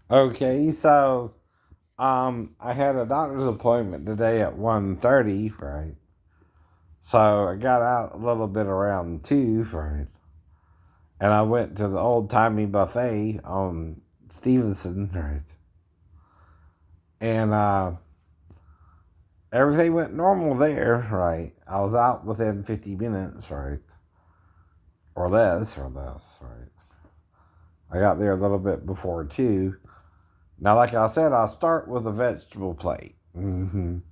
Okay, so I had a doctor's appointment today at 1:30, right? So I got out a little bit around 2, right? And I went to the old timey buffet on Stevenson, right? And everything went normal there, right? I was out within 50 minutes, right? Or less, right? I got there a little bit before 2. Now, like I said, I'll start with a vegetable plate. And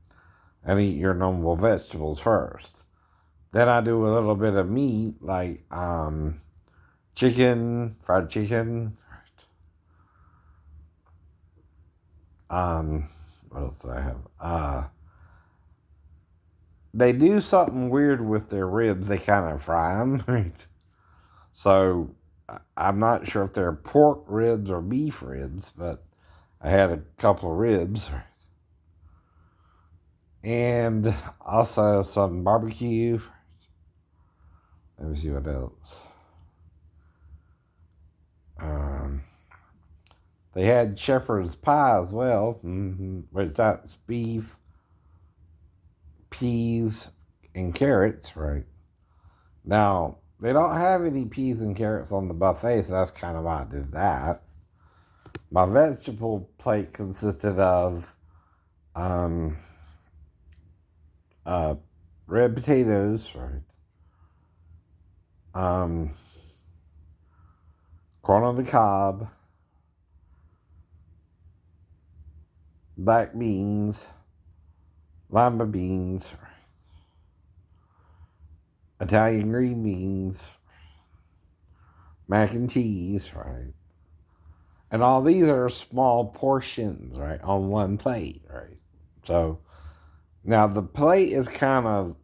eat your normal vegetables first. Then I do a little bit of meat, like chicken, fried chicken. Um, what else do I have? They do something weird with their ribs. They kind of fry them, right? So I'm not sure if they're pork ribs or beef ribs, but I had a couple of ribs, right? And also some barbecue. Let me see what else. Um, They had shepherd's pie as well, which that's beef, peas, and carrots, right? Now, they don't have any peas and carrots on the buffet, so that's kind of why I did that. My vegetable plate consisted of um, uh, red potatoes, right? Um, corn on the cob, black beans, lima beans, Italian green beans, mac and cheese, right? And all these are small portions, right, on one plate, right? So now the plate is kind of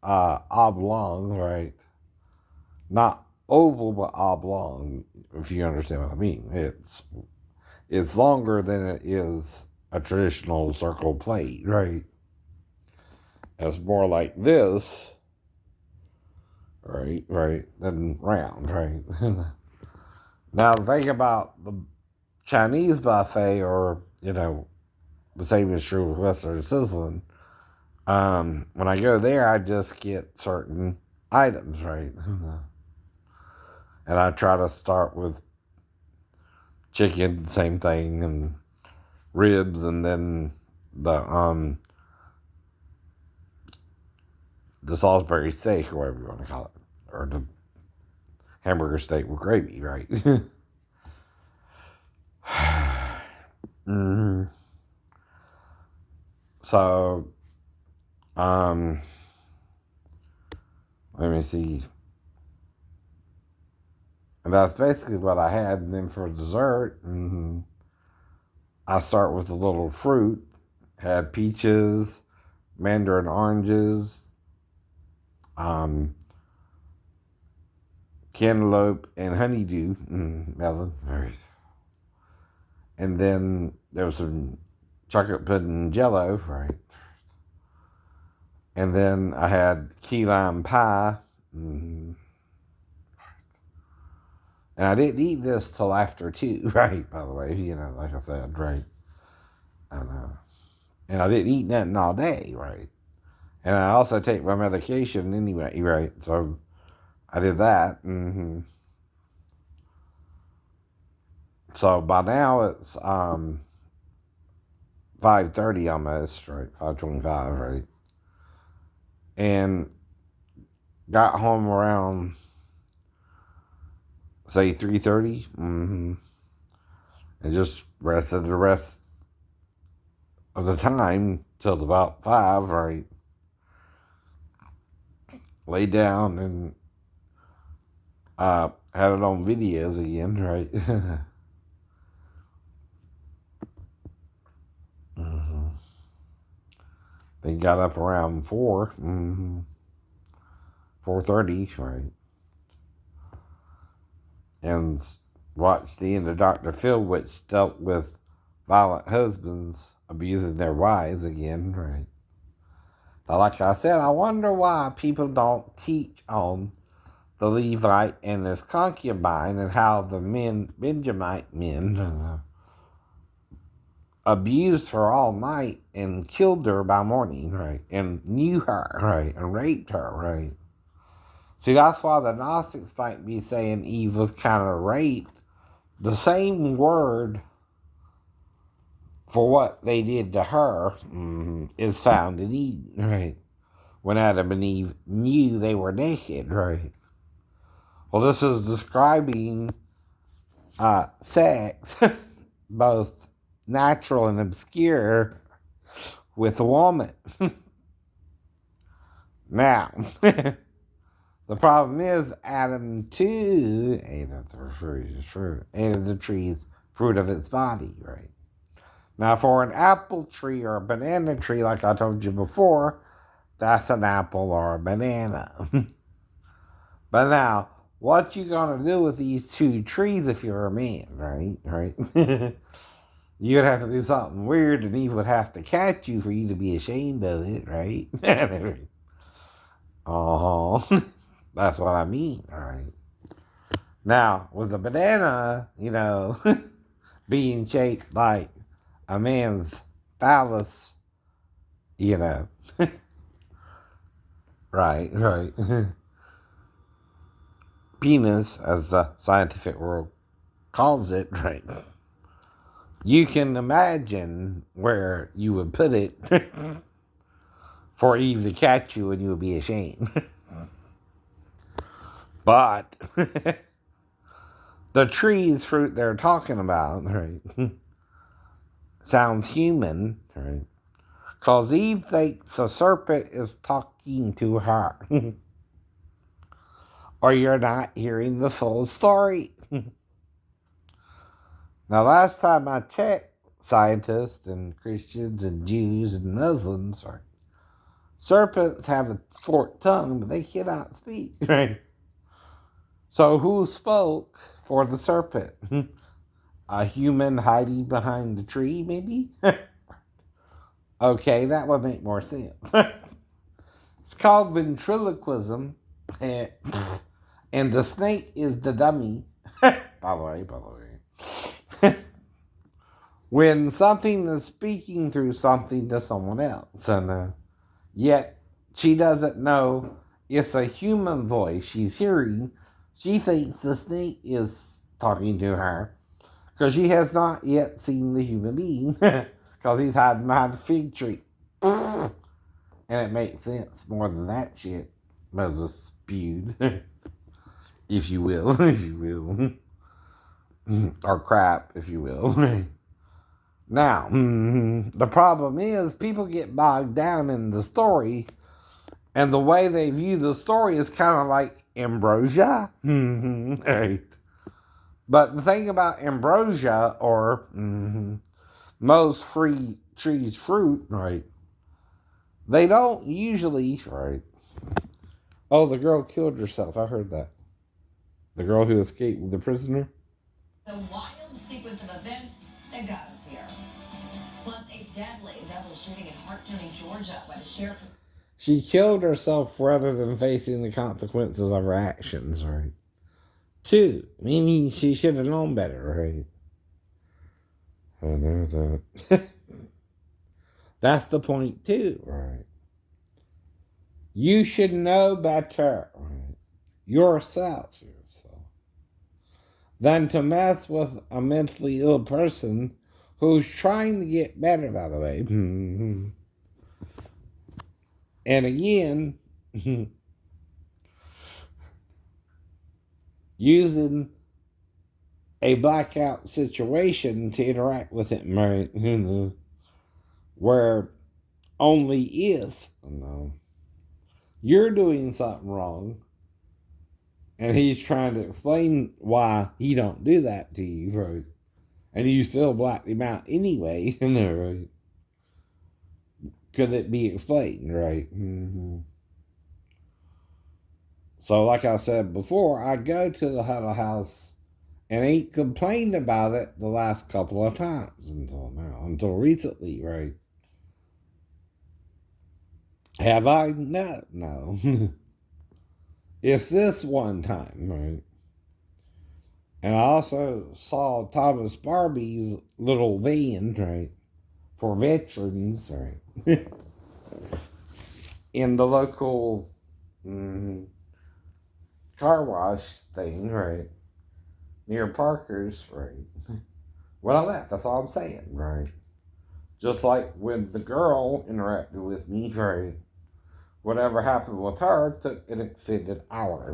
oblong, right? Not oval, but oblong, if you understand what I mean. It's longer than it is a traditional circle plate, right? It's more like this, right, than round, right? Now the thing about the Chinese buffet, or the same is true with Western Sizzling. When I go there, I just get certain items, right? And I try to start with chicken, same thing, and ribs, and then the Salisbury steak, or whatever you want to call it, or the hamburger steak with gravy, right? hmm So, um, let me see. And that's basically what I had. And then for dessert, I start with a little fruit. Had peaches, mandarin oranges, um, cantaloupe, and honeydew melon. And then there was some chocolate pudding jello, right? And then I had key lime pie. And I didn't eat this till after 2, right? By the way, like I said, right? I don't know. And I didn't eat nothing all day, right? And I also take my medication anyway, right? So I did that. So by now it's 5:30 almost, right? 5:25, right? And got home around say 3:30, and just rested the rest of the time till about 5, right? Laid down and had it on videos again, right? They got up around 4, 4:30, right? And watched the end of Dr. Phil, which dealt with violent husbands abusing their wives again, right? Now, like I said, I wonder why people don't teach on the Levite and his concubine and how the Benjamite men abused her all night and killed her by morning, right? And knew her, right? And raped her, right? See, that's why the Gnostics might be saying Eve was kind of raped. The same word for what they did to her is found in Eden, right? When Adam and Eve knew they were naked, right? Well, this is describing sex, both natural and obscure, with a woman. Now, the problem is Adam too ate of the tree's fruit of its body, right? Now, for an apple tree or a banana tree, like I told you before, that's an apple or a banana. But now, what you gonna do with these two trees if you're a man, right? Right? You'd have to do something weird, and he would have to catch you for you to be ashamed of it, right? Oh, that's what I mean, all right? Now, with a banana, being shaped like a man's phallus, you know, right. Penis, as the scientific world calls it, right? You can imagine where you would put it for Eve to catch you and you would be ashamed. But the tree's fruit they're talking about, right, sounds human, right? Because Eve thinks the serpent is talking to her. Or you're not hearing the full story. Now, last time I checked, scientists and Christians and Jews and Muslims, right, serpents have a forked tongue, but they cannot speak, right? So who spoke for the serpent? A human hiding behind the tree, maybe? Okay, that would make more sense. It's called ventriloquism, and the snake is the dummy. By the way. When something is speaking through something to someone else, and yet she doesn't know it's a human voice she's hearing. She thinks the snake is talking to her because she has not yet seen the human being because he's hiding behind the fig tree. And it makes sense more than that shit. Moses spewed, if you will, or crap, if you will. Now, the problem is people get bogged down in the story, and the way they view the story is kind of like ambrosia. Right. But the thing about ambrosia, or most free trees fruit, right, they don't usually, right. Oh, the girl killed herself. I heard that. The girl who escaped with the prisoner. The wild sequence of events that got us here. Plus a deadly double shooting in Hart County, Georgia, by the sheriff. She killed herself rather than facing the consequences of her actions, right? Two, meaning she should have known better, right? I know that. That's the point, too, right? You should know better, right? Yourself, than to mess with a mentally ill person who's trying to get better, by the way. And again, using a blackout situation to interact with him, right? Where only if you're doing something wrong and he's trying to explain why he don't do that to you, right? And you still black him out anyway, right? Could it be explained, right? So, like I said before, I go to the Huddle House and ain't complained about it the last couple of times until recently, right? Have I? No. It's this one time, right? And I also saw Thomas Barbie's little van, right? for veterans, right? In the local car wash thing, right? Near Parker's, right? Well, that's all I'm saying, right? Just like when the girl interacted with me, right? Whatever happened with her took an extended hour.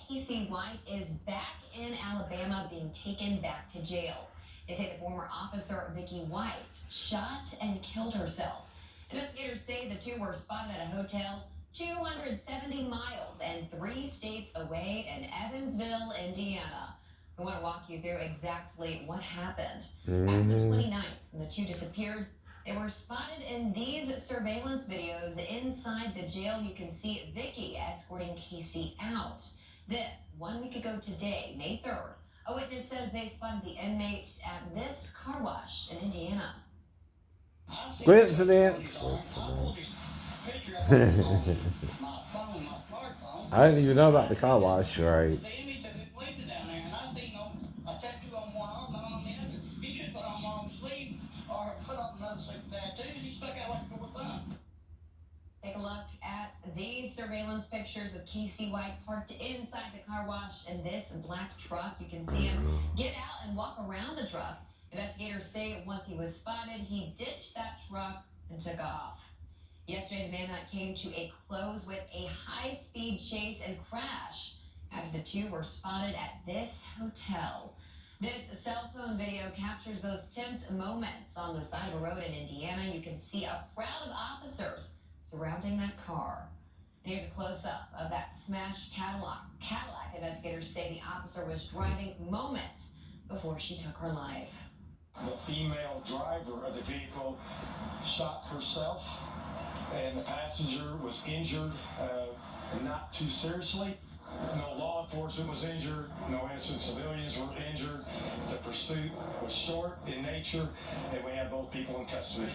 Casey White is back in Alabama being taken back to jail. They say the former officer, Vicky White, shot and killed herself. Investigators say the two were spotted at a hotel 270 miles and 3 states away in Evansville, Indiana. We want to walk you through exactly what happened. Back on the 29th, when the two disappeared, they were spotted in these surveillance videos inside the jail. You can see Vicky escorting Casey out. Then, 1 week ago today, May 3rd, a witness says they spotted the inmate at this car wash in Indiana. Coincidence. I didn't even know about the car wash, right? Take a look at these surveillance pictures of Casey White parked inside the car wash in this black truck. You can see him get out and walk around the truck. Investigators say once he was spotted, he ditched that truck and took off. Yesterday, the manhunt came to a close with a high-speed chase and crash after the two were spotted at this hotel. This cell phone video captures those tense moments on the side of a road in Indiana. You can see a crowd of officers surrounding that car. And here's a close-up of that smashed Cadillac. Investigators say the officer was driving moments before she took her life. The female driver of the vehicle shot herself, and the passenger was injured, not too seriously. No law enforcement was injured, no innocent civilians were injured. The pursuit was short in nature, and we have both people in custody.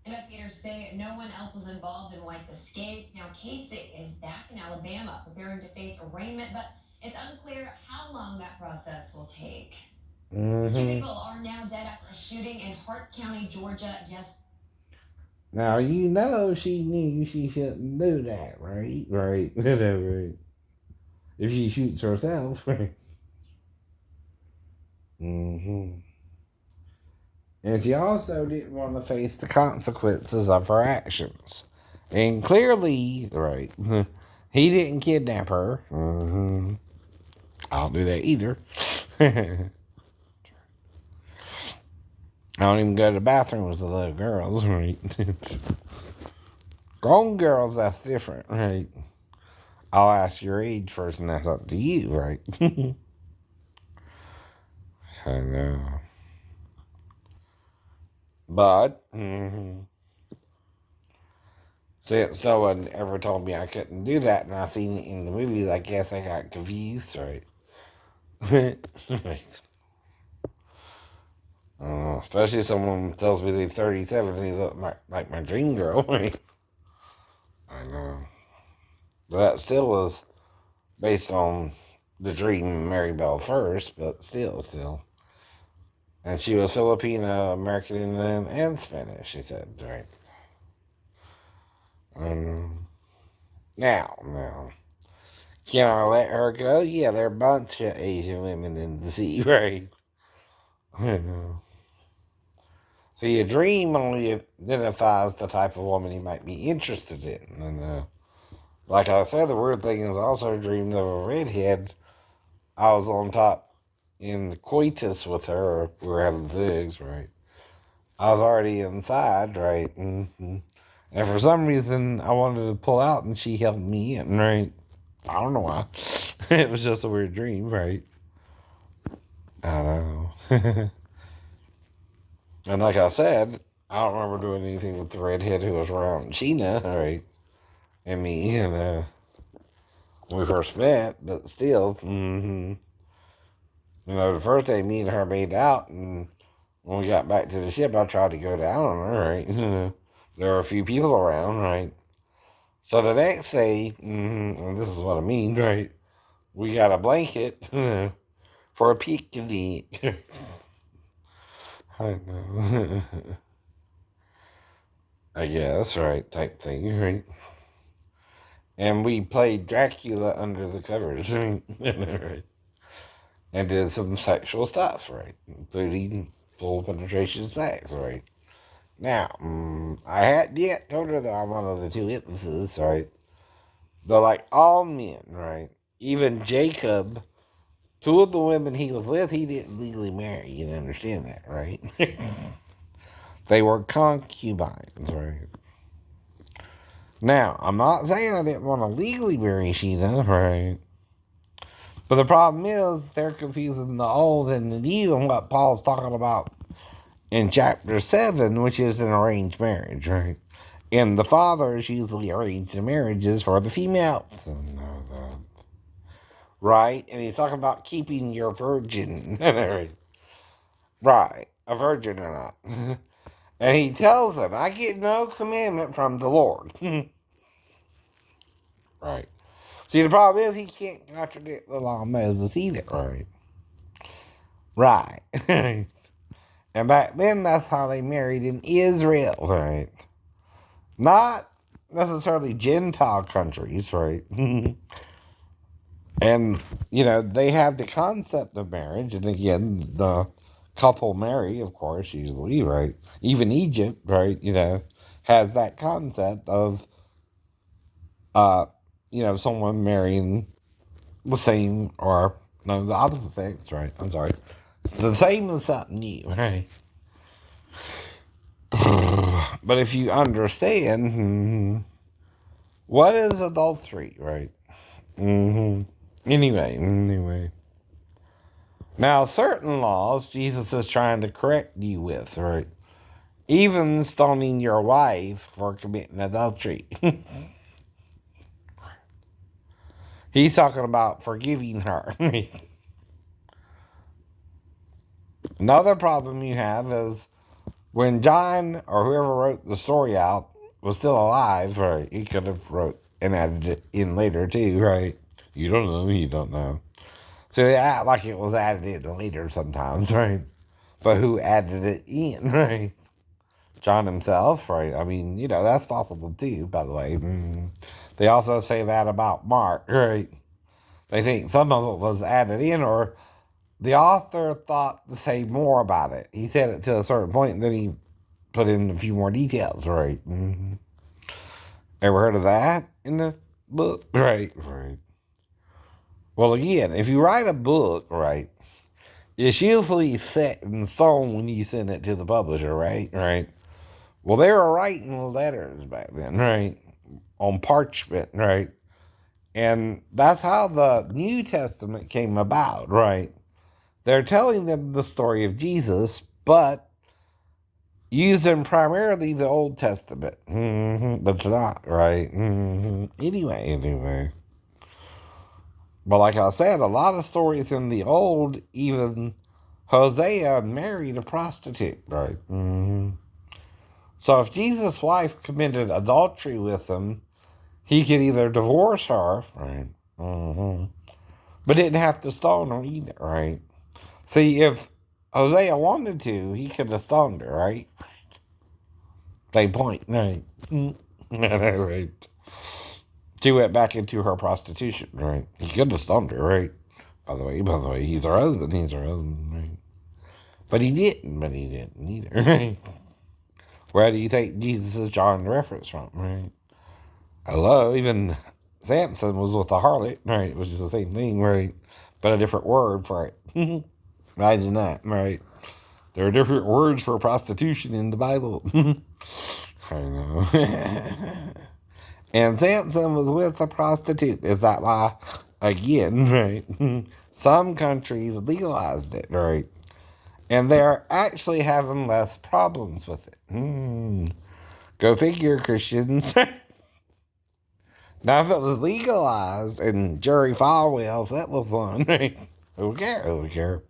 Investigators say no one else was involved in White's escape. Now Casey is back in Alabama preparing to face arraignment, but it's unclear how long that process will take. 2 people are now dead after a shooting in Hart County, Georgia. Now, you know she knew she shouldn't do that, right? Right. Right. If she shoots herself, right? And she also didn't want to face the consequences of her actions. And clearly, right, he didn't kidnap her. I don't do that either. I don't even go to the bathroom with the little girls, right? Grown girls, that's different, right? I'll ask your age first, and that's up to you, right? I know. But, since no one ever told me I couldn't do that, and I seen it in the movies, I guess I got confused, right? Right. I don't know, especially if someone tells me they're 37 and they look like my dream girl, right? I know. But that still was based on the dream Mary Bell first, but still. And she was Filipino, American, and Spanish, she said, right? Now, can I let her go? Yeah, there are a bunch of Asian women in the sea, right? I know. See, a dream only identifies the type of woman you might be interested in. And like I said, the weird thing is also dreamed of a redhead. I was on top in coitus with her. We were having zigs, right? I was already inside, right? And for some reason, I wanted to pull out, and she held me in, right? I don't know why. It was just a weird dream, right? I don't know. And like I said, I don't remember doing anything with the redhead who was around Sheena, right? And me, when we first met, but still, the first day me and her made out, and when we got back to the ship, I tried to go down on her, right? There were a few people around, right? So the next day, and this is what I mean, right? We got a blanket for a picnic. I don't know. I guess, right, type thing, right? And we played Dracula under the covers, right? And did some sexual stuff, right? Including full penetration sex, right? Now, I hadn't yet told her that I'm one of the two witnesses, right? Though, like all men, right? Even Jacob, two of the women he was with, he didn't legally marry. You can understand that, right? They were concubines, right? Now, I'm not saying I didn't want to legally marry Sheena, right? But the problem is they're confusing the old and the new and what Paul's talking about in chapter 7, which is an arranged marriage, right? And the fathers usually arrange the marriages for the females. Right? And he's talking about keeping your virgin. Right. A virgin or not. And he tells them, I get no commandment from the Lord. Right. See, the problem is he can't contradict the law of Moses either, right? Right. And back then, that's how they married in Israel, right? Not necessarily Gentile countries, right? And, they have the concept of marriage. And again, the couple marry, of course, usually, right? Even Egypt, right, has that concept of, someone marrying the same or, no, the opposite sex, right? I'm sorry. The same as something new, right? But if you understand, what is adultery, right? Anyway. Now, certain laws Jesus is trying to correct you with, right? Even stoning your wife for committing adultery. He's talking about forgiving her. Another problem you have is when John or whoever wrote the story out was still alive, right? He could have wrote and added it in later too, right? You don't know. So they act like it was added in later sometimes, right? But who added it in, right? John himself, right? I mean, that's possible too, by the way. They also say that about Mark, right? They think some of it was added in, or the author thought to say more about it. He said it to a certain point, and then he put in a few more details, right? Ever heard of that in the book? Right. Well, again, if you write a book, right, it's usually set in stone when you send it to the publisher, right? Right. Well, they were writing letters back then, right? On parchment, right? And that's how the New Testament came about, right? They're telling them the story of Jesus, but using primarily the Old Testament. But not, right? Anyway. But like I said, a lot of stories in the Old, even Hosea married a prostitute, right? So if Jesus' wife committed adultery with him, he could either divorce her, right? But didn't have to stone her either, right? See, if Hosea wanted to, he could have stoned her, right? Same point, right? Right. She went back into her prostitution, right? He could have stoned her, right? By the way, he's her husband, right? But he didn't either, right? Where do you think Jesus is drawing the reference from, right? Hello, even Samson was with a harlot, right? Which is the same thing, right? But a different word for it. Imagine that, right? There are different words for prostitution in the Bible. I know. And Samson was with a prostitute. Is that why? Again, right? Some countries legalized it, right? And they're actually having less problems with it. Go figure, Christians. Now, if it was legalized and Jerry Falwell's, that was fun, right? Who care?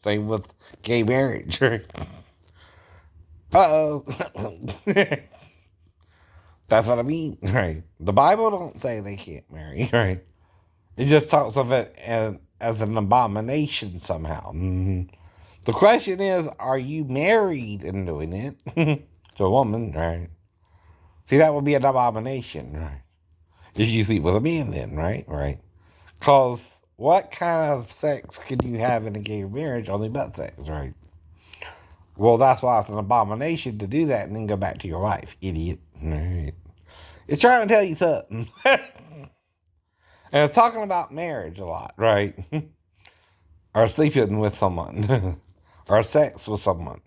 Same with gay marriage, right? Uh-oh. That's what I mean, right? The Bible don't say they can't marry, right? It just talks of it as an abomination somehow. The question is, are you married and doing it to a woman, right? See, that would be an abomination, right? If you sleep with a man then, right? Right. Because what kind of sex can you have in a gay marriage? Only butt sex, right? Well, that's why it's an abomination to do that and then go back to your wife, idiot. Right. It's trying to tell you something. And it's talking about marriage a lot, right? Or sleeping with someone. Or sex with someone.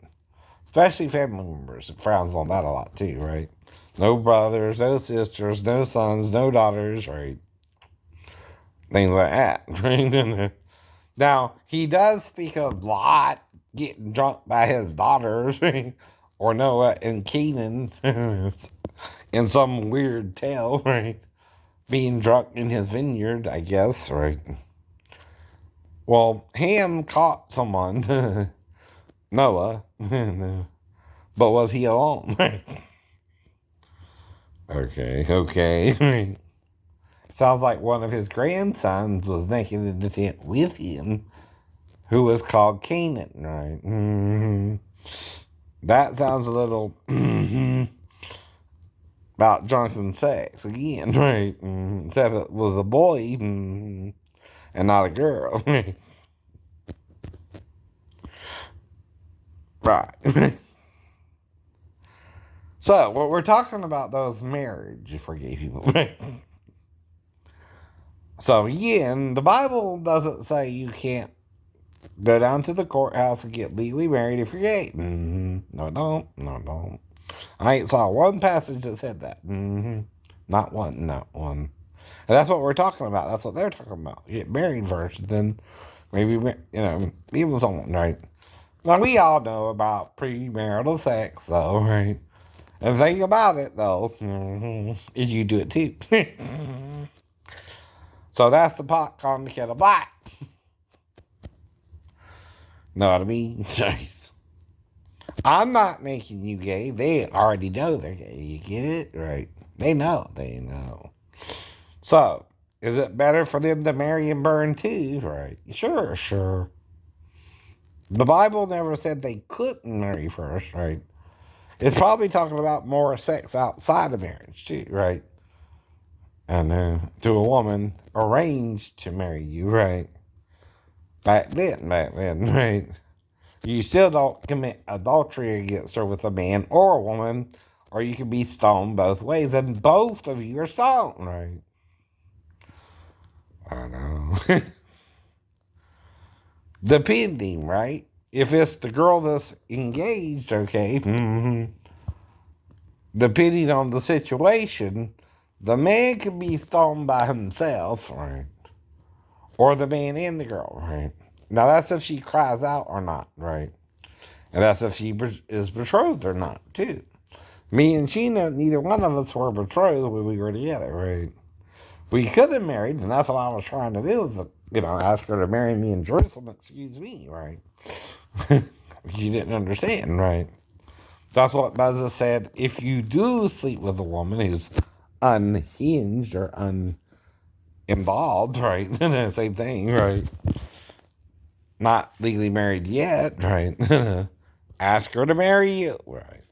Especially family members. It frowns on that a lot too, right? No brothers, no sisters, no sons, no daughters, right? Things like that, right? Now, he does speak a lot getting drunk by his daughters, right? Or Noah and Canaan in some weird tale, right? Being drunk in his vineyard, I guess, right? Well, Ham caught someone, Noah, but was he alone? Okay. Sounds like one of his grandsons was naked in the tent with him, who was called Canaan, right? That sounds a little about drunken sex again, right? Except it was a boy and not a girl. Right. So, what we're talking about, though, is marriage for gay people. So, again, the Bible doesn't say you can't go down to the courthouse and get legally married if you're gay. No, it don't. No, it don't. I ain't saw one passage that said that. Not one. And that's what we're talking about. That's what they're talking about. Get married first, then maybe, be with someone, right? Now, we all know about premarital sex, though, right? And the thing about it, though, is you do it too. So that's the pot calling the kettle black. Know what I mean? I'm not making you gay. They already know they're gay. You get it? Right. They know. So, is it better for them to marry and burn too? Right. Sure. The Bible never said they couldn't marry first, right? It's probably talking about more sex outside of marriage too, right? And to a woman arranged to marry you, right? Back then, right? You still don't commit adultery against her with a man or a woman, or you can be stoned both ways, and both of you are stoned, right? I know. Depending, right? If it's the girl that's engaged, okay, depending on the situation, the man can be stoned by himself, right? Or the man and the girl, right? Now, that's if she cries out or not, right? And that's if she is betrothed or not, too. Me and Sheena, neither one of us were betrothed when we were together, right? We could have married, and that's what I was trying to do, was, ask her to marry me in Jerusalem, excuse me, right? She didn't understand, right? That's what Moses said. If you do sleep with a woman who's unhinged or uninvolved, right? Same thing, right? Not legally married yet, right? Ask her to marry you, right?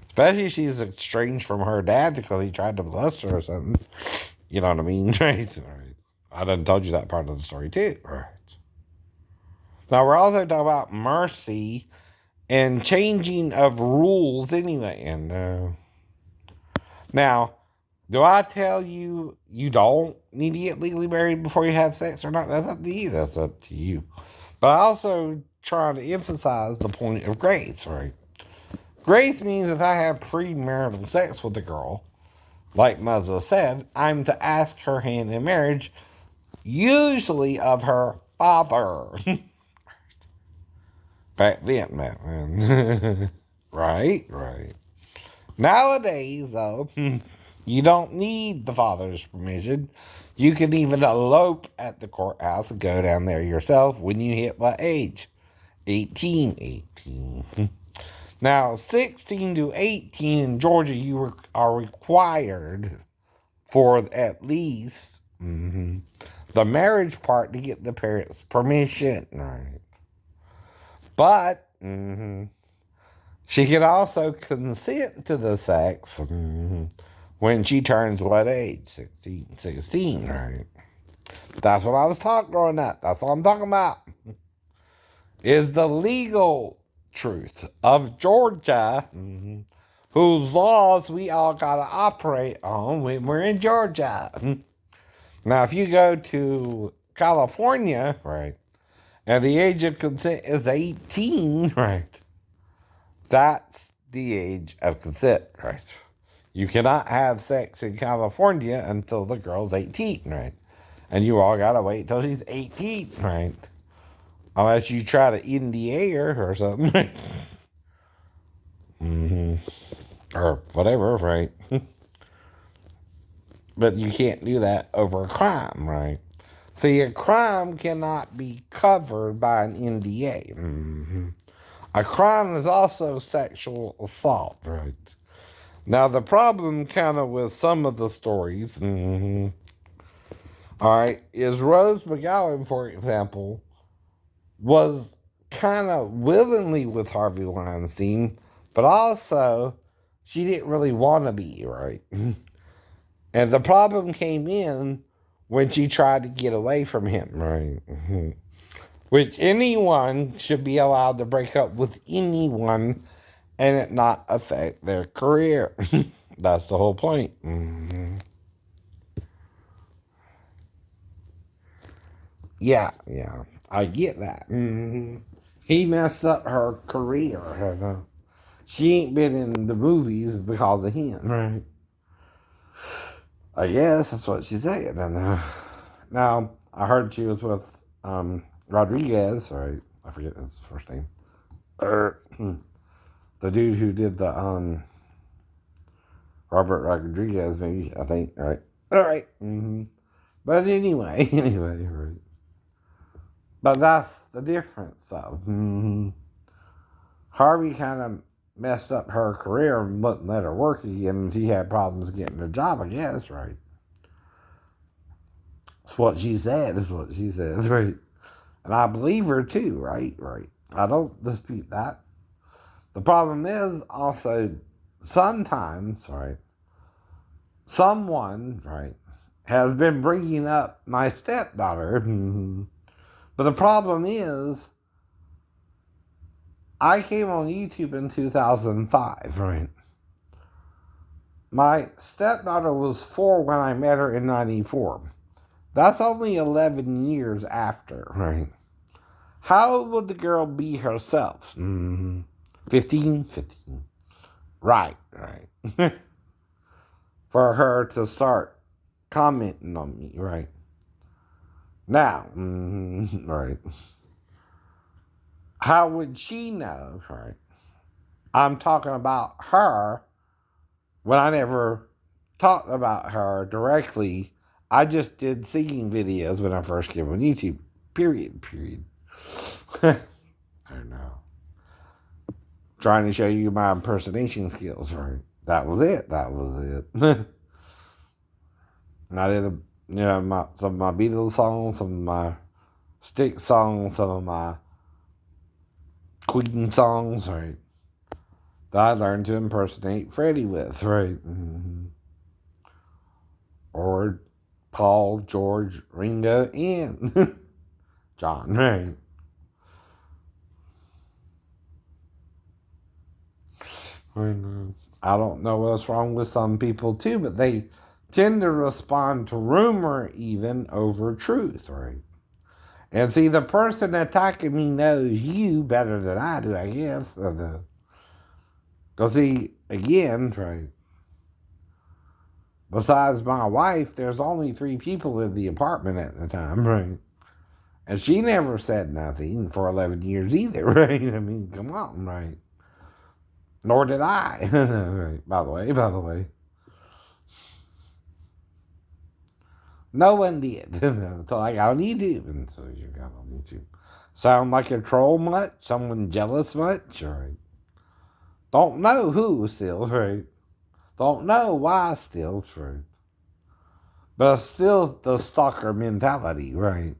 Especially if she's estranged from her dad because he tried to molest her or something. You know what I mean, right? I done told you that part of the story too, right? Now, we're also talking about mercy and changing of rules anyway. And now, do I tell you you don't need to get legally married before you have sex or not? That's up to you. That's up to you. But I also try to emphasize the point of grace, right? Grace means if I have premarital sex with a girl, like Moses said, I'm to ask her hand in marriage, usually of her father. Back then, man. Right. Nowadays, though, you don't need the father's permission. You can even elope at the courthouse and go down there yourself when you hit what age? 18. Now, 16 to 18 in Georgia, you are required for at least the marriage part to get the parents' permission, right? But she can also consent to the sex when she turns what age? 16, right? That's what I was taught growing up. That's what I'm talking about. Is the legal truth of Georgia, whose laws we all got to operate on when we're in Georgia. Now, if you go to California, right, and the age of consent is 18, right, that's the age of consent, right? You cannot have sex in California until the girl's 18, right? And you all gotta wait till she's 18, right? Unless you try to NDA her or something. Or whatever, right? But you can't do that over a crime, right? See, a crime cannot be covered by an NDA. A crime is also sexual assault, right? Now, the problem kind of with some of the stories, all right, is Rose McGowan, for example, was kind of willingly with Harvey Weinstein, but also she didn't really want to be, right? And the problem came in when she tried to get away from him, right? Which anyone should be allowed to break up with anyone and it not affect their career. That's the whole point. Yeah, I get that. He messed up her career. She ain't been in the movies because of him, right? I guess that's what she said. Now, I heard she was with Rodriguez, right? I forget his first name. The dude who did the Robert Rodriguez, maybe, I think, right? All right. But anyway, right? But that's the difference, though. Harvey kind of messed up her career and wouldn't let her work again. He had problems getting a job, I guess, right? That's what she said, right? And I believe her too, right? I don't dispute that. The problem is also sometimes, right, someone, right, has been bringing up my stepdaughter. But the problem is, I came on YouTube in 2005, right? My stepdaughter was 4 when I met her in 94. That's only 11 years after, right? How old would the girl be herself? 15? Right. For her to start commenting on me, right? Now, right. How would she know, right? I'm talking about her when I never talked about her directly. I just did singing videos when I first came on YouTube. Period. I don't know. Trying to show you my impersonation skills, right? That was it. And I did, some of my Beatles songs, some of my Styx songs, some of my Queen songs, right? That I learned to impersonate Freddie with, right? Or Paul, George, Ringo, and John, right? I don't know what's wrong with some people too, but they tend to respond to rumor even over truth, right? And see, the person attacking me knows you better than I do, I guess. Because see, again, right, besides my wife, there's only 3 people in the apartment at the time, right? And she never said nothing for 11 years either, right? I mean, come on, right? Nor did I. Right. By the way. No one did. Until I got on YouTube. And so you got on YouTube. Sound like a troll much? Someone jealous much? Right. Don't know who still, right? Don't know why still, right? But it's still the stalker mentality, right?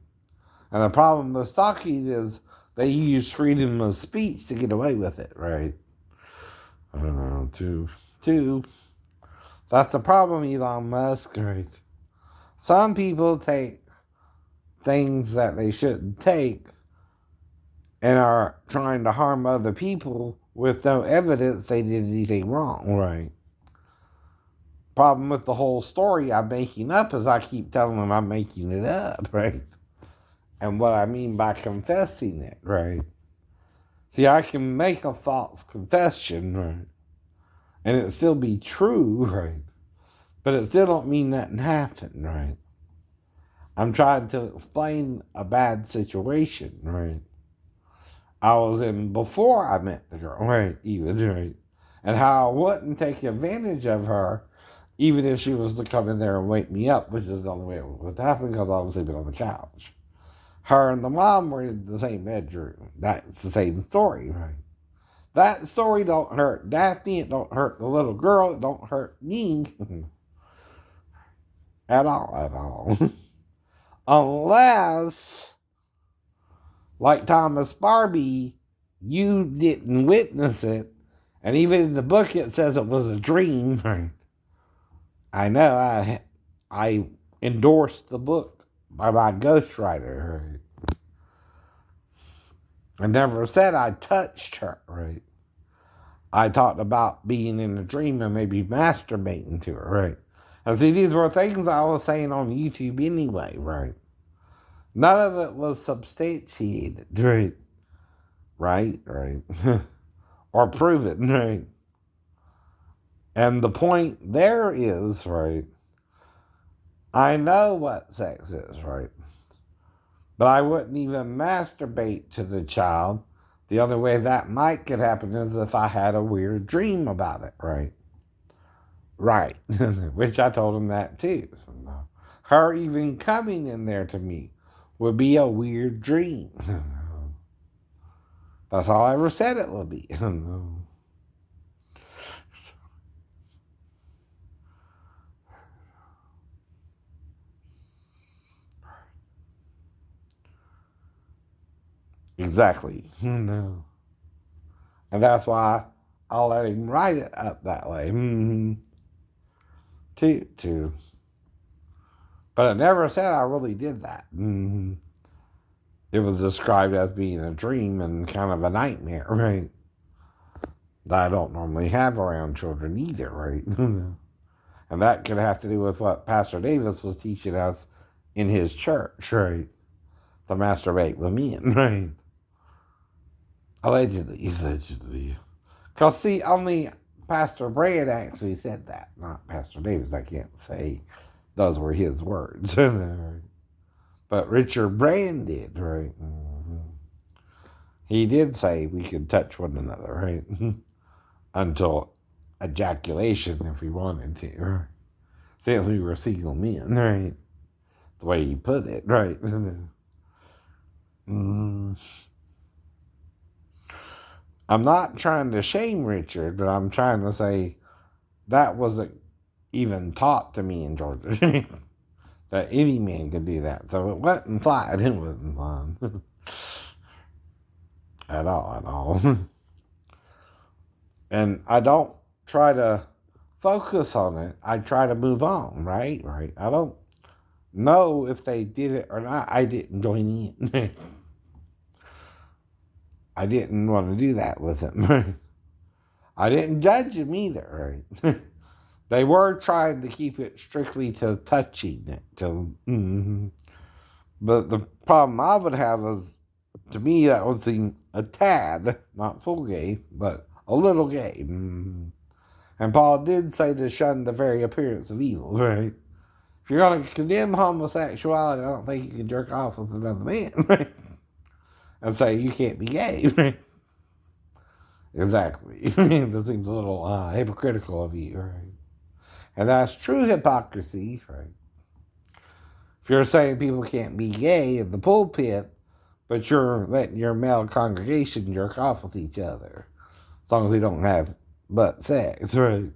And the problem with stalking is they use freedom of speech to get away with it, right? I don't know, two. That's the problem, Elon Musk, right? Some people take things that they shouldn't take and are trying to harm other people with no evidence they did anything wrong, right? Problem with the whole story I'm making up is I keep telling them I'm making it up, right? And what I mean by confessing it, right? See, I can make a false confession, right? And it still be true, right? But it still don't mean nothing happened, right? I'm trying to explain a bad situation, right? I was in before I met the girl, right? Even, right? And how I wouldn't take advantage of her, even if she was to come in there and wake me up, which is the only way it would happen because I was sleeping on the couch. Her and the mom were in the same bedroom. That's the same story, right? That story don't hurt Daphne. It don't hurt the little girl. It don't hurt me. At all. Unless, like Thomas Barbie, you didn't witness it. And even in the book it says it was a dream. Right? I know I endorsed the book by my ghostwriter. Right? I never said I touched her, right? I talked about being in a dream and maybe masturbating to her, right? And see, these were things I was saying on YouTube anyway, right? None of it was substantiated, right? Right. Or proven, right? And the point there is, right? I know what sex is, right? But I wouldn't even masturbate to the child. The only way that might could happen is if I had a weird dream about it, right? Right. Which I told him that too. So, her even coming in there to me would be a weird dream. That's all I ever said it would be. Exactly. No. And that's why I'll let him write it up that way. Too. But I never said I really did that. It was described as being a dream and kind of a nightmare, right? That I don't normally have around children either, right? And that could have to do with what Pastor Davis was teaching us in his church, right? To masturbate with men, right? Allegedly. Because, see, only Pastor Brand actually said that, not Pastor Davis. I can't say those were his words. But Richard Brand did, right? He did say we could touch one another, right? Until ejaculation if we wanted to, right? Since we were single men, right? The way he put it, right? I'm not trying to shame Richard, but I'm trying to say that wasn't even taught to me in Georgia. That any man could do that. So it wasn't implied. It wasn't implied. At all. And I don't try to focus on it. I try to move on, right? I don't know if they did it or not. I didn't join in. I didn't want to do that with him. I didn't judge him either, right? They were trying to keep it strictly to touching it. But the problem I would have is, to me, that would seem a tad, not full gay, but a little gay. And Paul did say to shun the very appearance of evil, right? If you're going to condemn homosexuality, I don't think you can jerk off with another man, right? And say you can't be gay, right? Exactly. That seems a little hypocritical of you, right? And that's true hypocrisy, right? If you're saying people can't be gay in the pulpit, but you're letting your male congregation jerk off with each other, as long as they don't have butt sex, right?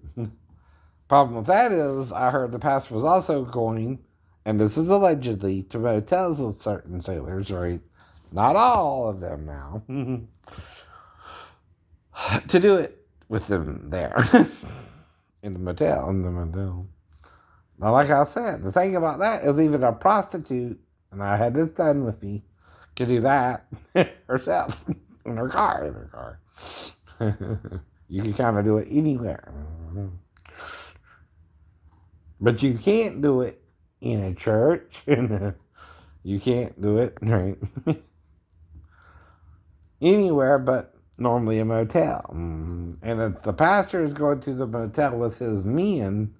Problem with that is, I heard the pastor was also going and this is allegedly, to motels with certain sailors, right? Not all of them now. To do it with them there. In the motel. Now, like I said, the thing about that is even a prostitute, and I had this done with me, could do that herself in her car. You can kind of do it anywhere. But you can't do it in a church. You can't do it right anywhere but normally a motel. And if the pastor is going to the motel with his men,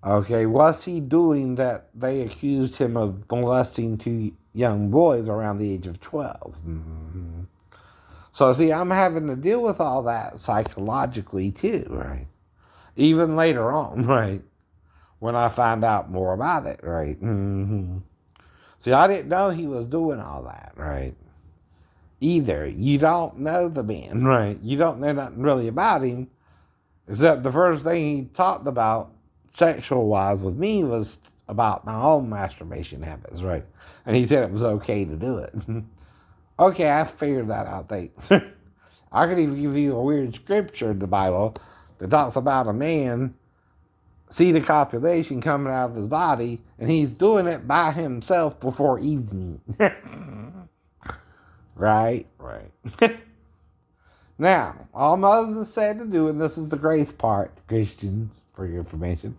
okay, what's he doing that they accused him of molesting two young boys around the age of 12? So, see, I'm having to deal with all that psychologically too, right? Even later on, right? When I find out more about it, right? See, I didn't know he was doing all that, right? Either. You don't know the man, right? You don't know nothing really about him, except the first thing he talked about sexual-wise with me was about my own masturbation habits, right? And he said it was okay to do it. Okay, I figured that out, thanks. I could even give you a weird scripture in the Bible that talks about a man see the copulation coming out of his body, and he's doing it by himself before evening. Right. Now, all Moses said to do, and this is the grace part, Christians, for your information,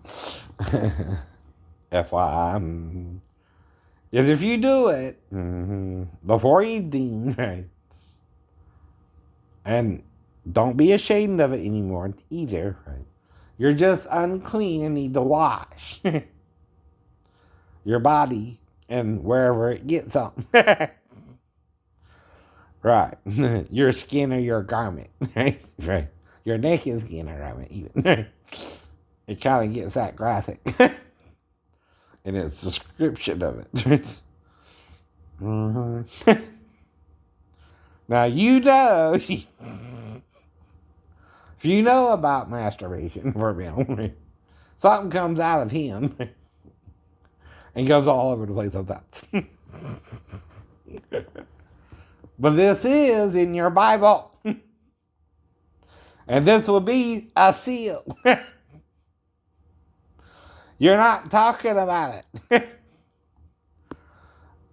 FYI, is if you do it before evening, right, and don't be ashamed of it anymore either, right? You're just unclean and need to wash your body and wherever it gets on. Right. Your skin or your garment. Right. Your naked skin or garment even. It kind of gets that graphic. In its description of it. Now you know, if you know about masturbation for male, something comes out of him and goes all over the place sometimes. But this is in your Bible. And this will be a seal. You're not talking about it.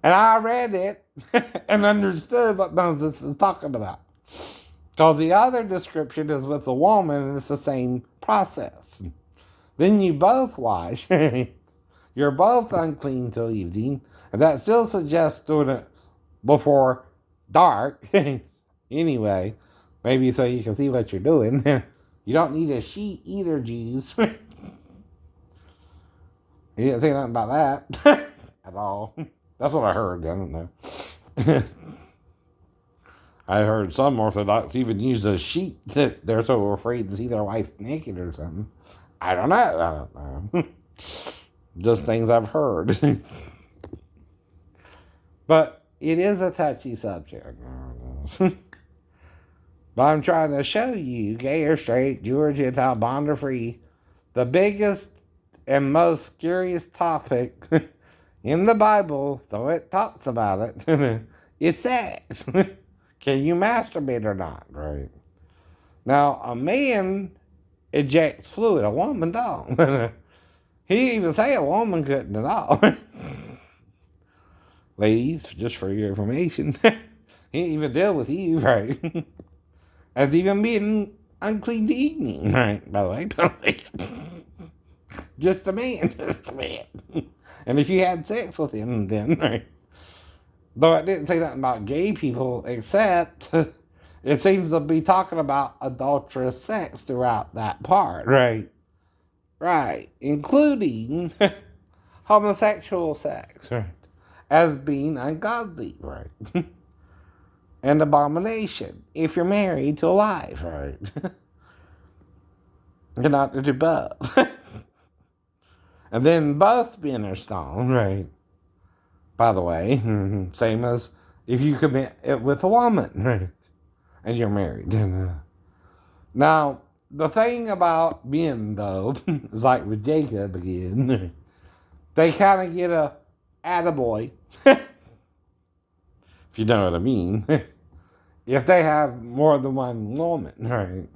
And I read it and understood what Moses is talking about. Because the other description is with a woman and it's the same process. Then you both wash. You're both unclean till evening. And that still suggests doing it before dark. Anyway, maybe so you can see what you're doing. You don't need a sheet either, Jews. He didn't say nothing about that at all. That's what I heard. I don't know. I heard some Orthodox even use a sheet that they're so afraid to see their wife naked or something. I don't know. Just things I've heard. But it is a touchy subject. But I'm trying to show you, gay or straight, Jew or Gentile, bond or free, the biggest and most scariest topic in the Bible, so it talks about it, is sex. Can you masturbate or not, right? Now, a man ejects fluid, a woman don't. He didn't even say a woman couldn't at all. Ladies, just for your information, he didn't even deal with you, right? As even being unclean to eating, right? By the way. Just a man. And if you had sex with him, then, right? Though it didn't say nothing about gay people, except it seems to be talking about adulterous sex throughout that part, right? Right. Including homosexual sex, right? As being ungodly, right? And abomination if you're married to a wife, right? You're not to do both. And then both men are stoned, right? By the way, same as if you commit it with a woman, right? And you're married. Now, the thing about men, though, is like with Jacob again, they kind of get a attaboy, if you know what I mean, if they have more than one woman, right?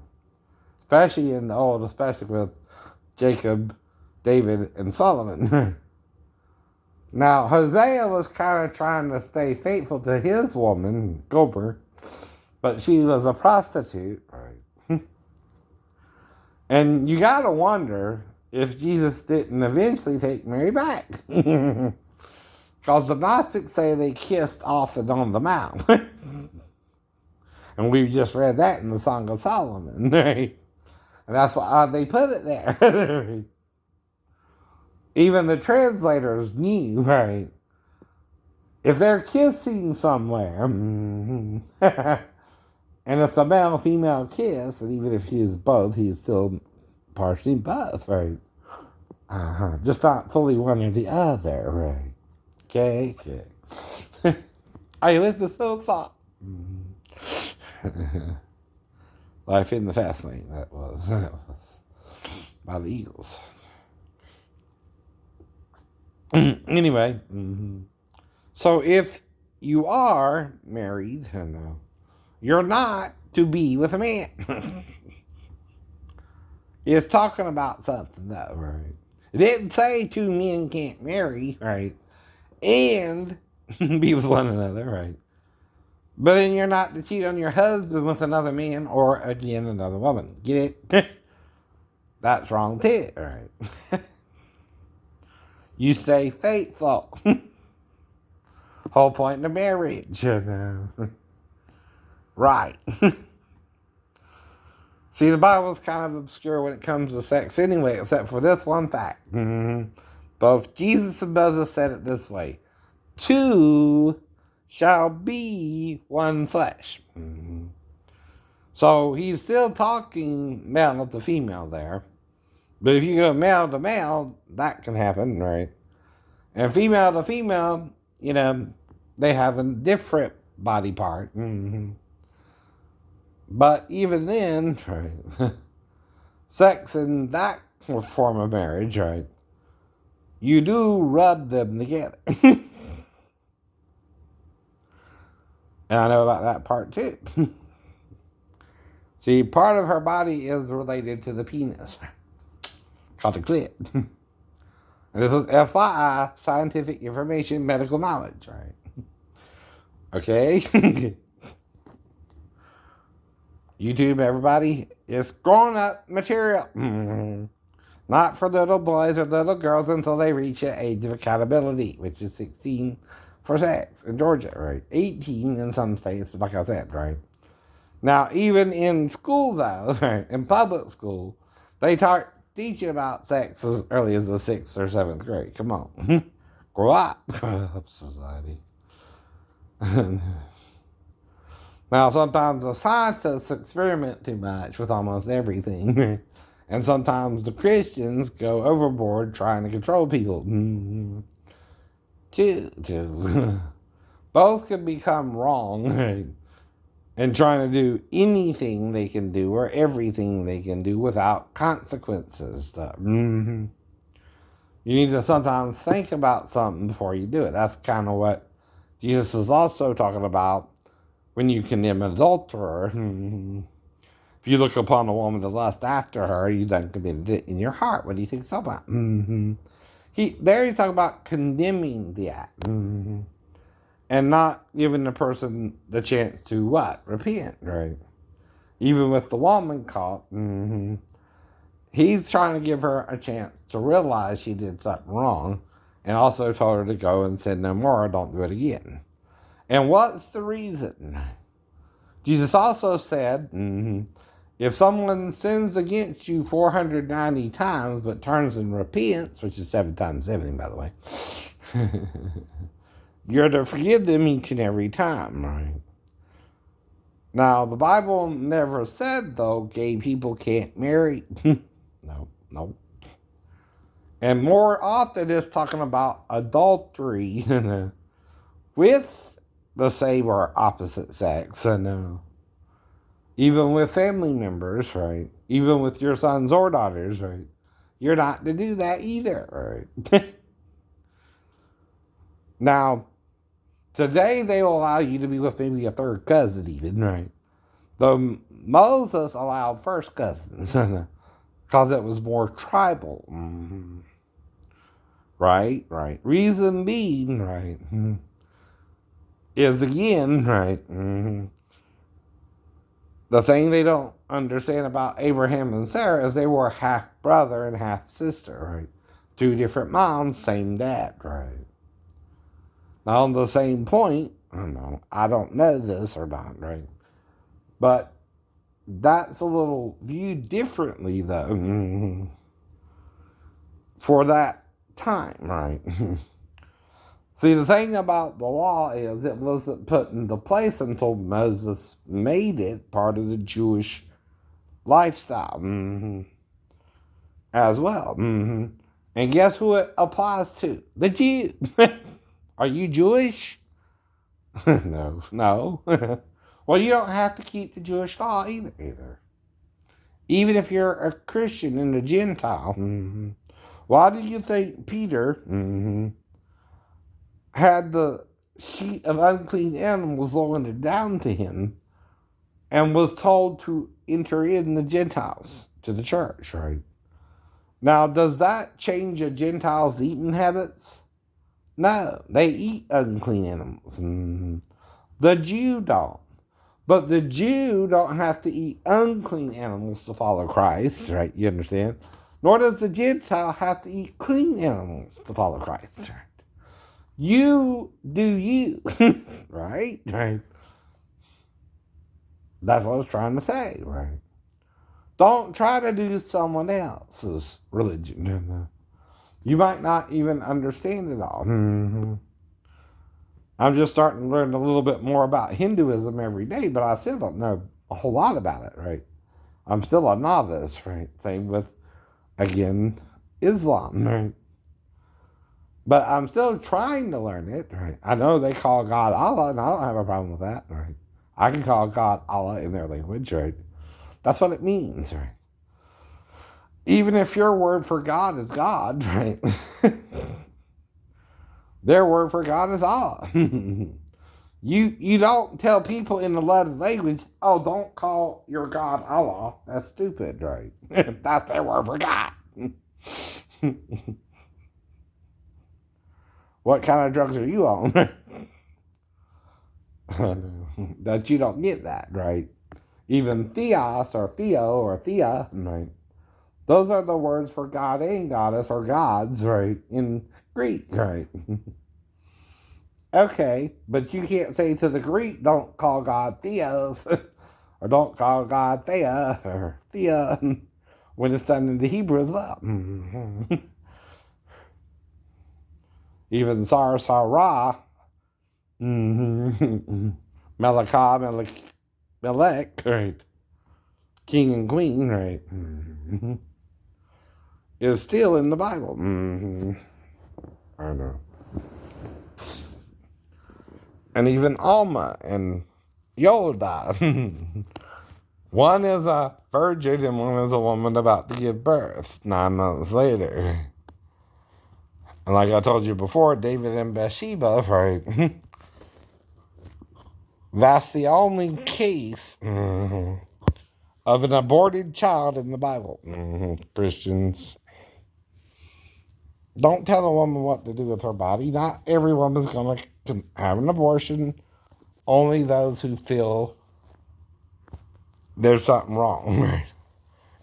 Especially in the Old, especially with Jacob, David, and Solomon. Now, Hosea was kind of trying to stay faithful to his woman, Gomer, but she was a prostitute, right? And you got to wonder if Jesus didn't eventually take Mary back. Because the Gnostics say they kissed off and on the mouth. And we just read that in the Song of Solomon, right? And that's why they put it there. Even the translators knew, right? If they're kissing somewhere, and it's a male-female kiss, and even if he's both, he's still partially both, right? Just not fully one or the other, right? Okay. Are you with the soul thought? Life in the Fast Lane, that was by the Eagles. Anyway, so if you are married, you're not to be with a man. It's talking about something, though, right? It didn't say two men can't marry, right? And be with one another, right? But then you're not to cheat on your husband with another man or, again, another woman. Get it? That's wrong, too, right? You stay faithful. Whole point of marriage. Right. See, the Bible's kind of obscure when it comes to sex anyway, except for this one fact. Both Jesus and Moses said it this way. Two shall be one flesh. So he's still talking male to female there. But if you go male to male, that can happen, right? And female to female, they have a different body part. But even then, right, sex in that form of marriage, right, you do rub them together. And I know about that part too. See, part of her body is related to the penis, called the clit. And this is FYI, scientific information, medical knowledge, right? Okay? YouTube, everybody, it's grown-up material. Not for little boys or little girls until they reach an age of accountability, which is 16 for sex in Georgia, right? 18 in some states, like I said, right? Now, even in school, though, right, in public school, they teach you about sex as early as the 6th or 7th grade. Come on. Grow up. Grow up, society. Now, sometimes the scientists experiment too much with almost everything. And sometimes the Christians go overboard trying to control people. Both can become wrong, right? And trying to do anything they can do or everything they can do without consequences. You need to sometimes think about something before you do it. That's kind of what Jesus is also talking about when you condemn an adulterer. If you look upon a woman to lust after her, you then committed it in your heart. What do you think it's about? He's talking about condemning the act. And not giving the person the chance to what? Repent, right? Even with the woman caught, he's trying to give her a chance to realize she did something wrong, and also told her to go and sin no more, don't do it again. And what's the reason? Jesus also said, if someone sins against you 490 times but turns and repents, which is 7 times 70, by the way, you're to forgive them each and every time, right? Now, the Bible never said, though, gay people can't marry. No. And more often it's talking about adultery with the same or opposite sex. Even with family members, right? Even with your sons or daughters, right? You're not to do that either, right? Now, today they will allow you to be with maybe a third cousin, even, right? Though Moses allowed first cousins because it was more tribal. Right, right. Reason being, right, is again, right, the thing they don't understand about Abraham and Sarah is they were half brother and half sister, right? Two different moms, same dad, right? Now, on the same point, I don't know this or not, right? But that's a little viewed differently, though, for that time, right? See, the thing about the law is it wasn't put into place until Moses made it part of the Jewish lifestyle as well. And guess who it applies to? The Jew. Are you Jewish? No. Well, you don't have to keep the Jewish law either. Even if you're a Christian and a Gentile. Why do you think Peter had the sheet of unclean animals lowered down to him and was told to enter in the Gentiles to the church, right? Now, does that change a Gentile's eating habits? No, they eat unclean animals. The Jew don't. But the Jew don't have to eat unclean animals to follow Christ, right? You understand? Nor does the Gentile have to eat clean animals to follow Christ, right? You do you, right? Right. That's what I was trying to say, right? Don't try to do someone else's religion. You might not even understand it all. I'm just starting to learn a little bit more about Hinduism every day, but I still don't know a whole lot about it, right? I'm still a novice, right? Same with, again, Islam, right? But I'm still trying to learn it, right? I know they call God Allah, and I don't have a problem with that, right? I can call God Allah in their language, right? That's what it means, right? Even if your word for God is God, right? Their word for God is Allah. You don't tell people in the love language, oh, don't call your God Allah. That's stupid, right? That's their word for God. What kind of drugs are you on? That you don't get that, right? Even theos or theo or thea, right? Those are the words for God and goddess or gods, right? In Greek, right? Okay, but you can't say to the Greek, don't call God Theos, or don't call God Thea, or Thea, when it's done in the Hebrew as well. Even Sar Sarah, Melech, right? King and queen, right? Is still in the Bible. I know. And even Alma and Yoda. One is a virgin and one is a woman about to give birth 9 months later. And like I told you before, David and Bathsheba, right? That's the only case of an aborted child in the Bible. Christians, don't tell a woman what to do with her body. Not every woman's going to have an abortion. Only those who feel there's something wrong, right,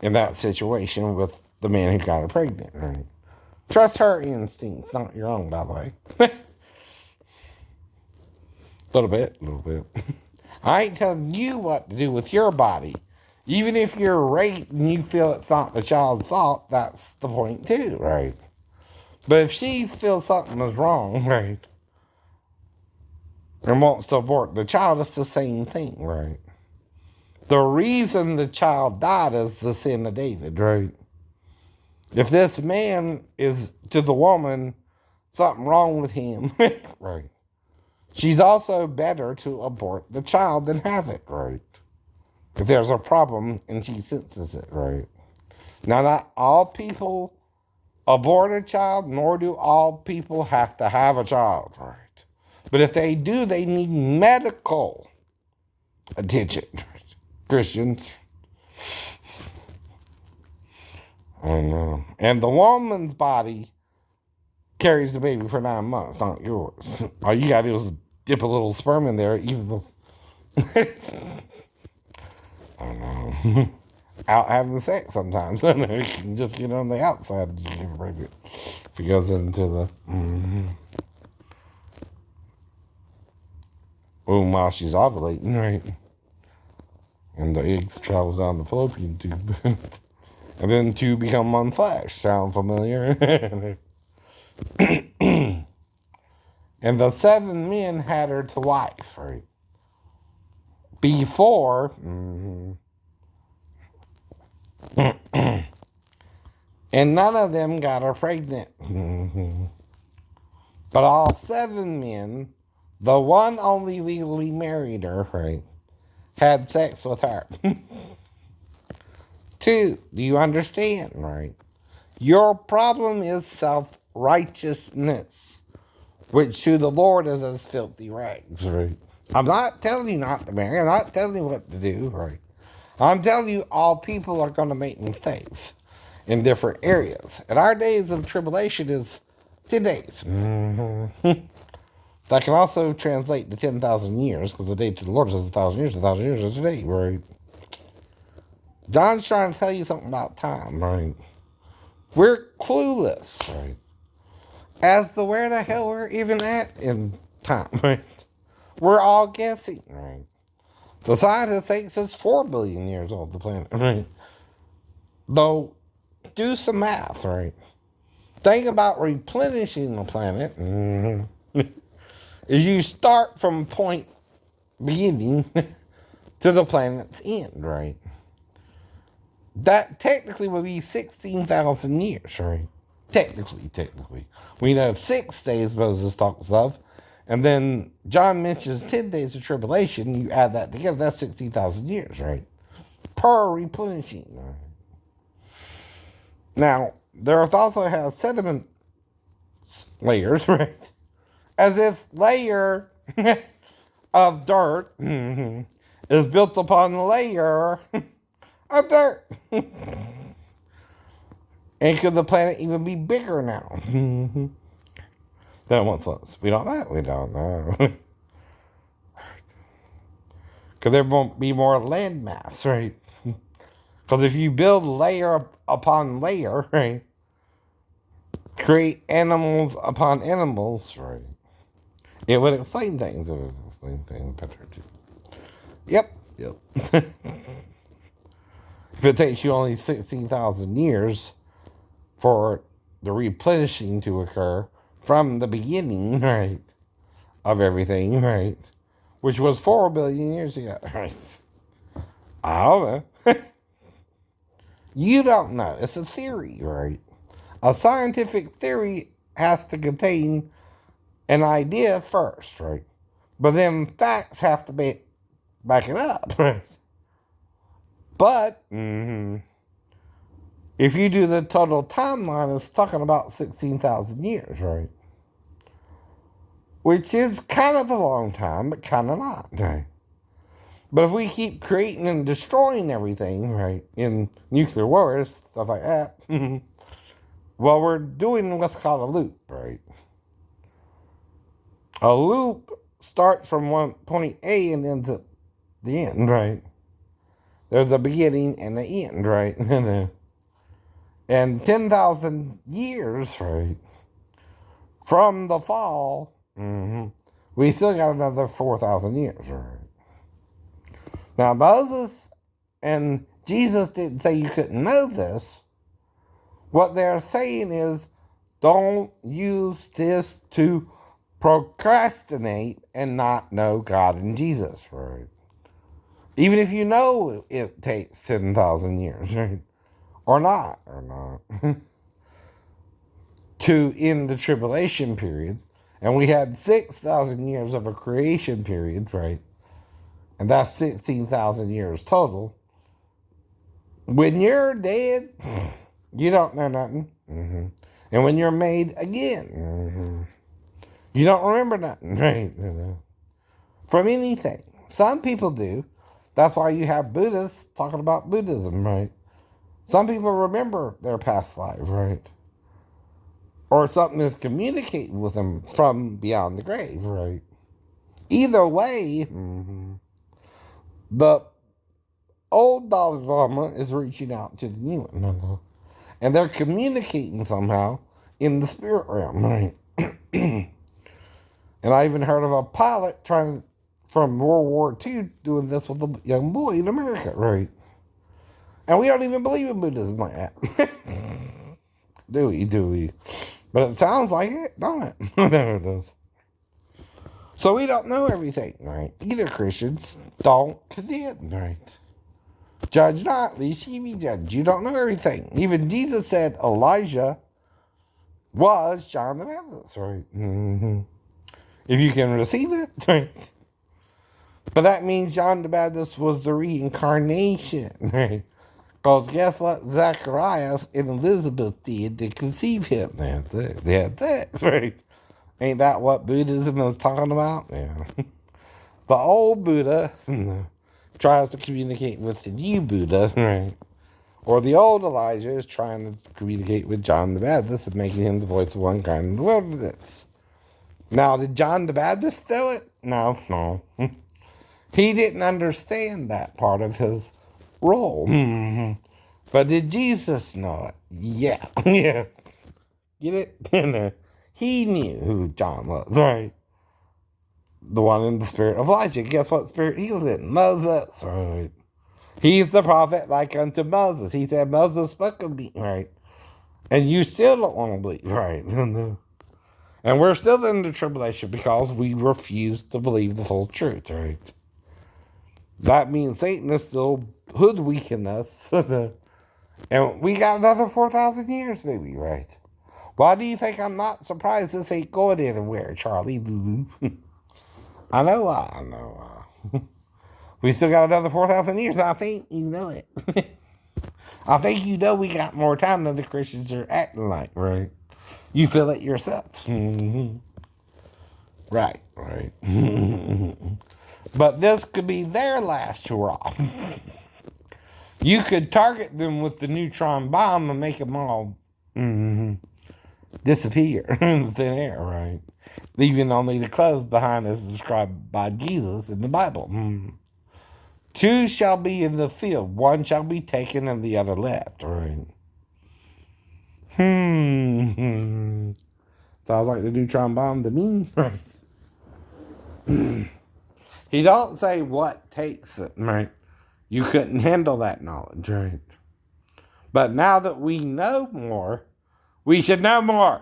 in that situation with the man who got her pregnant, right? Trust her instincts, not your own, by the way. Little bit. I ain't telling you what to do with your body. Even if you're raped and you feel it's not the child's fault, that's the point too, right? But if she feels something is wrong, right, and wants to abort the child, it's the same thing, right? The reason the child died is the sin of David, right? If this man is to the woman something wrong with him, right? She's also better to abort the child than have it, right? If there's a problem and she senses it, right? Now, not all people abort a child, nor do all people have to have a child, right? But if they do, they need medical attention. Christians. I know. And the woman's body carries the baby for 9 months, not yours. All you gotta do is dip a little sperm in there, even with I know. Out having sex sometimes. You can just get on the outside and you can break it. If it goes into the womb while she's ovulating, right? And the eggs travels down the fallopian tube. And then two become one flesh. Sound familiar? And the 7 men had her to wife, right? Before. And none of them got her pregnant. But all 7 men, the one only legally married her, right, had sex with her. 2, do you understand, right? Your problem is self-righteousness, which to the Lord is as filthy rags, right? I'm not telling you not to marry. I'm not telling you what to do, right? I'm telling you all people are going to make mistakes in different areas. And our days of tribulation is 10 days. That can also translate to 10,000 years, because the day to the Lord is 1,000 years. 1,000 years is a day, right? John's trying to tell you something about time, right? We're clueless, right? As to where the hell we're even at in time, right? We're all guessing, right? The scientist thinks it's 4 billion years old, the planet, right? Though, do some math, right? Think about replenishing the planet. Is you start from point beginning to the planet's end, right? That technically would be 16,000 years, right? Technically. We know 6 days Moses talks of, and then John mentions 10 days of tribulation. You add that together, that's 16,000 years, right? Per replenishing, right? Now, the earth also has sediment layers, right? As if layer of dirt is built upon layer of dirt. And could the planet even be bigger now than it once was? We don't know. Because there won't be more land mass, right? Because if you build layer upon layer, right, create animals upon animals, right, it would explain things. It would explain things better too. Yep. If it takes you only 16,000 years for the replenishing to occur from the beginning, right, of everything, right, which was 4 billion years ago, right? I don't know. You don't know. It's a theory, right? A scientific theory has to contain an idea first, right? But then facts have to back it up, right? But if you do the total timeline, it's talking about 16,000 years, right? Which is kind of a long time, but kind of not, right? But if we keep creating and destroying everything, right, in nuclear wars, stuff like that, well, we're doing what's called a loop, right? A loop starts from one point A and ends at the end, right? There's a beginning and an end, right? And 10,000 years, right, from the fall, we still got another 4,000 years, right? Now, Moses and Jesus didn't say you couldn't know this. What they're saying is, don't use this to procrastinate and not know God and Jesus, right? Even if you know it takes 10,000 years, right? Or not, to end the tribulation period. And we had 6,000 years of a creation period, right? And that's 16,000 years total. When you're dead, you don't know nothing. And when you're made again, you don't remember nothing, right? From anything. Some people do. That's why you have Buddhists talking about Buddhism, right? Some people remember their past life, right? Or something is communicating with them from beyond the grave, right? Either way, the old Dalai Lama is reaching out to the new one. And they're communicating somehow in the spirit realm, right? And I even heard of a pilot from World War II doing this with a young boy in America, right? And we don't even believe in Buddhism like that. Do we? But it sounds like it, don't it? No, it does. So we don't know everything, right? Either Christians don't condemn, right? Judge not, lest ye be judged. You don't know everything. Even Jesus said Elijah was John the Baptist, right? If you can receive it, right? But that means John the Baptist was the reincarnation, right? Because guess what Zacharias and Elizabeth did to conceive him? That's it. They had sex, right? Ain't that what Buddhism is talking about? Yeah. The old Buddha tries to communicate with the new Buddha, right? Or the old Elijah is trying to communicate with John the Baptist and making him the voice of one kind in the wilderness. Now, did John the Baptist do it? No. He didn't understand that part of his role. But did Jesus know it? Yeah. Yeah. Get it? He knew who John was, right? The one in the spirit of Elijah. Guess what spirit he was in? Moses, right? He's the prophet like unto Moses. He said, Moses spoke of me, right? And you still don't want to believe, right? And we're still in the tribulation because we refuse to believe the full truth, right? That means Satan is still hoodwinking us. And we got another 4,000 years, maybe, right? Why do you think I'm not surprised this ain't going anywhere, Charlie Lulu? I know. We still got another 4,000 years, and I think you know it. I think you know we got more time than the Christians are acting like, right? You feel it yourself. Right. But this could be their last hurrah. You could target them with the neutron bomb and make them all disappear in the thin air, right? Leaving only the clothes behind as described by Jesus in the Bible. Two shall be in the field, one shall be taken and the other left, right? Sounds like the neutron bomb to me, right? He don't say what takes it, right? You couldn't handle that knowledge, right? But now that we know more, we should know more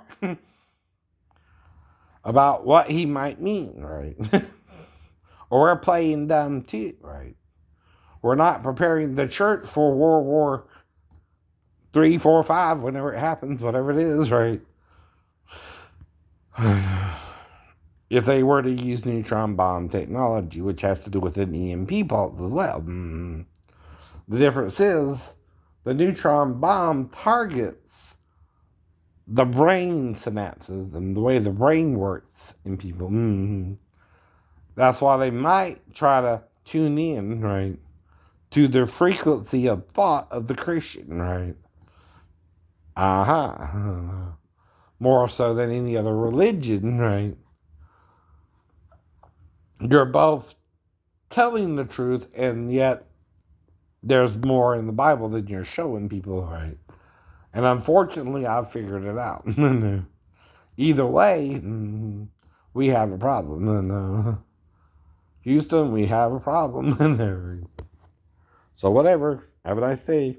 about what he might mean, right? Or we're playing dumb too, right? We're not preparing the church for World War 3, 4, 5, whenever it happens, whatever it is, right? If they were to use neutron bomb technology, which has to do with an EMP pulse as well. The difference is the neutron bomb targets the brain synapses and the way the brain works in people. That's why they might try to tune in, right, to the frequency of thought of the Christian, right? More so than any other religion, right? You're both telling the truth, and yet there's more in the Bible than you're showing people, right? And unfortunately, I've figured it out. Either way, we have a problem. Houston, we have a problem. So whatever. Have a nice day.